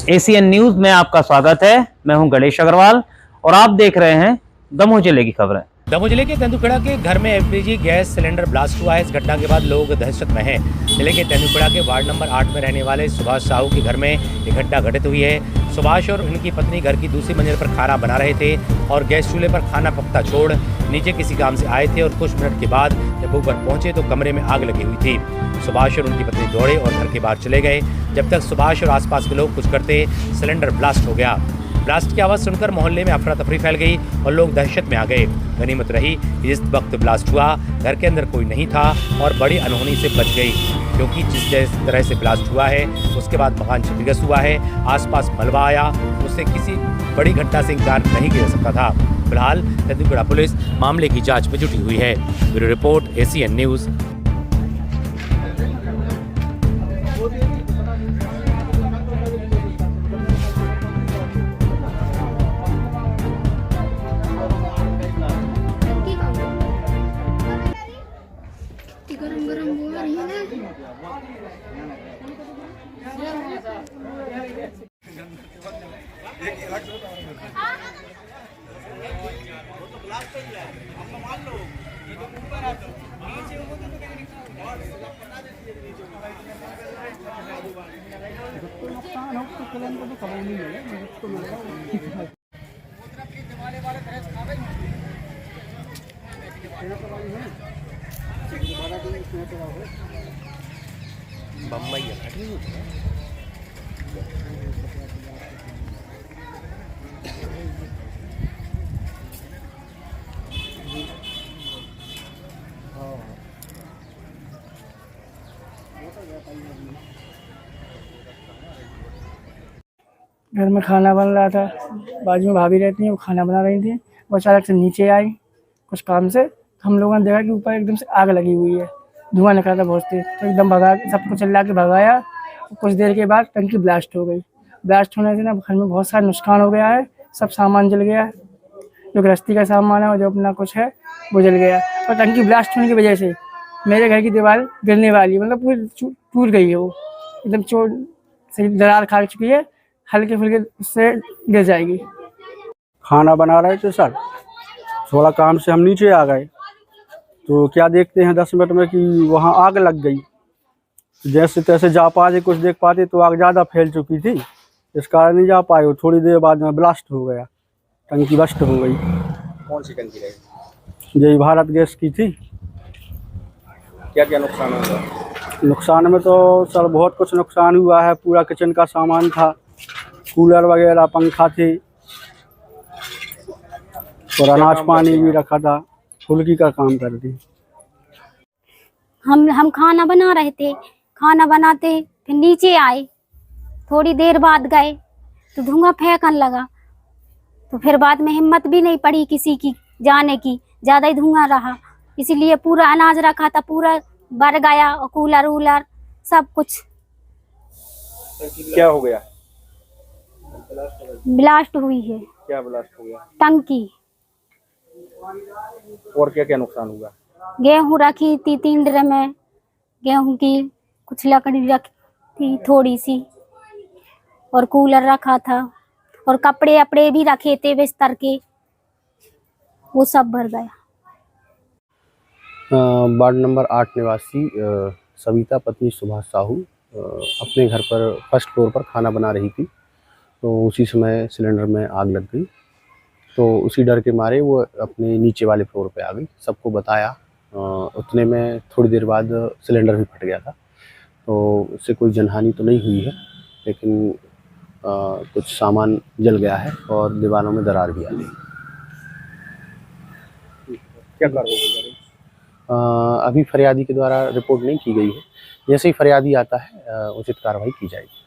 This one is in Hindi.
एसीएन न्यूज में आपका स्वागत है। मैं हूं गणेश अग्रवाल और आप देख रहे हैं दमोह जिले की खबरें। दमोह जिले के तेंदुखेड़ा के घर में एलपीजी गैस सिलेंडर ब्लास्ट हुआ है। इस घटना के बाद लोग दहशत में हैं। जिले के तेंदुखेड़ा के वार्ड नंबर 8 में रहने वाले सुभाष साहू के घर में ये घटना घटित हुई है। सुभाष और उनकी पत्नी घर की दूसरी मंजिल पर खाना बना रहे थे और गैस चूल्हे पर खाना पकता छोड़ नीचे किसी काम से आए थे और कुछ मिनट के बाद जब ऊपर पहुंचे तो कमरे में आग लगी हुई थी। सुभाष और उनकी पत्नी दौड़े और घर के बाहर चले गए। जब तक सुभाष और आसपास के लोग कुछ करते, सिलेंडर ब्लास्ट हो गया। ब्लास्ट की आवाज़ सुनकर मोहल्ले में अफरा तफरी फैल गई और लोग दहशत में आ गए। गनीमत रही जिस वक्त ब्लास्ट हुआ घर के अंदर कोई नहीं था और बड़ी अनहोनी से बच गई, क्योंकि जिस तरह से ब्लास्ट हुआ है उसके बाद मकान क्षतिग्रस्त हुआ है। आसपास मलबा आया, उससे किसी बड़ी घटना से इंकार नहीं किया जा सकता था। फिलहाल तेंदुखेड़ा पुलिस मामले की जांच में जुटी हुई है। Bureau report, ACN news. गरम वो आ रही है बम्बई है घर में खाना बन रहा था। बाजू में भाभी रहती हैं, वो खाना बना रही थी। वो अचानक से नीचे आई कुछ काम से, तो हम लोगों ने देखा कि ऊपर एकदम से आग लगी हुई है, धुआं निकला था बहुत तेज। तो एकदम भगा, सबको चिल्ला के भगाया। तो कुछ देर के बाद टंकी ब्लास्ट हो गई। ब्लास्ट होने से ना घर में बहुत सारा नुकसान हो गया है। सब सामान जल गया, जो गृहस्थी का सामान है और जो अपना कुछ है वो जल गया। और टंकी ब्लास्ट होने की वजह से मेरे घर की दीवार गिरने वाली, मतलब पूरी टूट गई है। वो एकदम चोट से दरार खा चुकी है, हल्के फुल्के उससे गिर जाएगी। खाना बना रहे थे सर, थोड़ा काम से हम नीचे आ गए तो क्या देखते हैं 10 मिनट में कि वहाँ आग लग गई। जैसे तैसे जा पाते, कुछ देख पाते तो आग ज़्यादा फैल चुकी थी, इस कारण नहीं जा पाए। थोड़ी देर बाद में ब्लास्ट हो गया, टंकी बस्ट हो गई। कौन सी टंकी रही? यही भारत गैस की थी। क्या क्या नुकसान हुआ? नुकसान में तो सर बहुत कुछ नुकसान हुआ है। पूरा किचन का सामान था, कूलर वगैरह, पंखा थे और अनाज पानी भी रखा था। फुल्की का काम करती। हम खाना बना रहे थे, खाना बनाते फिर नीचे आए, थोड़ी देर बाद गए तो धुआं फेंकने लगा। तो फिर बाद में हिम्मत भी नहीं पड़ी किसी की जाने की, ज्यादा ही धुआं रहा, इसीलिए पूरा अनाज रखा था पूरा बर गया और कूलर वूलर सब कुछ। क्या हो गया? ब्लास्ट हुई है। क्या ब्लास्ट हो गया? टंकी। और क्या क्या नुकसान हुआ? गेहूं रखी थी 3 ड्रम में, गेहूं की कुछ लकड़ी रखी थी थोड़ी सी, और कूलर रखा था और कपड़े अपड़े भी रखे थे बिस्तर के, वो सब भर गया। वार्ड नंबर 8 निवासी सविता पत्नी सुभाष साहू अपने घर पर फर्स्ट फ्लोर पर खाना बना रही थी। तो उसी समय सिलेंडर में आग लग गई। तो उसी डर के मारे वो अपने नीचे वाले फ्लोर पे आ गई। सबको बताया, उतने में थोड़ी देर बाद सिलेंडर भी फट गया था। तो उससे कोई जनहानि तो नहीं हुई है, लेकिन कुछ सामान जल गया है और दीवारों में दरार भी आ गई। क्या कार्रवाई की जा रही? अभी फरियादी के द्वारा रिपोर्ट नहीं की गई है। जैसे ही फरियादी आता है उचित कार्रवाई की जाएगी।